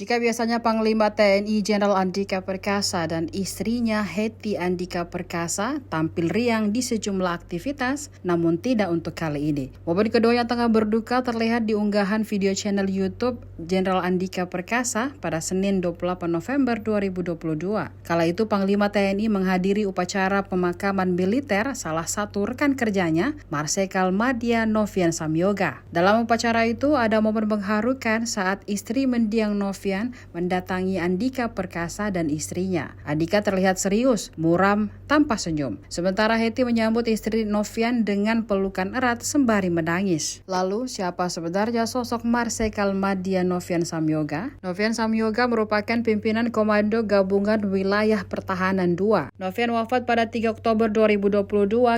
Jika biasanya Panglima TNI Jenderal Andika Perkasa dan istrinya Hetty Andika Perkasa tampil riang di sejumlah aktivitas, namun tidak untuk kali ini. Momen keduanya tengah berduka terlihat di unggahan video channel YouTube Jenderal Andika Perkasa pada Senin 28 November 2022. Kala itu Panglima TNI menghadiri upacara pemakaman militer salah satu rekan kerjanya, Marsikal Madya Novian Samyoga. Dalam upacara itu ada momen mengharukan saat istri mendiang Novian mendatangi Andika Perkasa dan istrinya. Andika terlihat serius, muram, tanpa senyum. Sementara Hetty menyambut istri Novian dengan pelukan erat sembari menangis. Lalu, siapa sebenarnya sosok Marsikal Madya Novian Samyoga? Novian Samyoga merupakan pimpinan Komando Gabungan Wilayah Pertahanan II. Novian wafat pada 3 Oktober 2022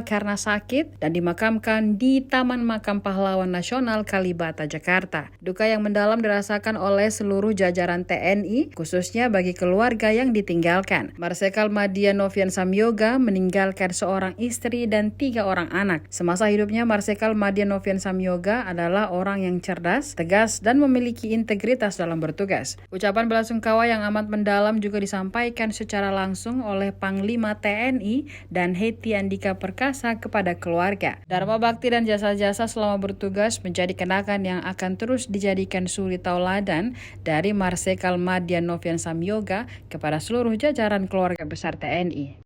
karena sakit dan dimakamkan di Taman Makam Pahlawan Nasional Kalibata, Jakarta. Duka yang mendalam dirasakan oleh seluruh jajaran TNI, khususnya bagi keluarga yang ditinggalkan. Marsikal Madya Novian Samyoga meninggalkan seorang istri dan 3 orang anak. Semasa hidupnya, Marsikal Madya Novian Samyoga adalah orang yang cerdas, tegas, dan memiliki integritas dalam bertugas. Ucapan belasungkawa yang amat mendalam juga disampaikan secara langsung oleh Panglima TNI dan Hetty Andika Perkasa kepada keluarga. Dharma bakti dan jasa-jasa selama bertugas menjadi kenangan yang akan terus dijadikan suri tauladan dari Marsikal Madya Novian Samyoga kepada seluruh jajaran keluarga besar TNI.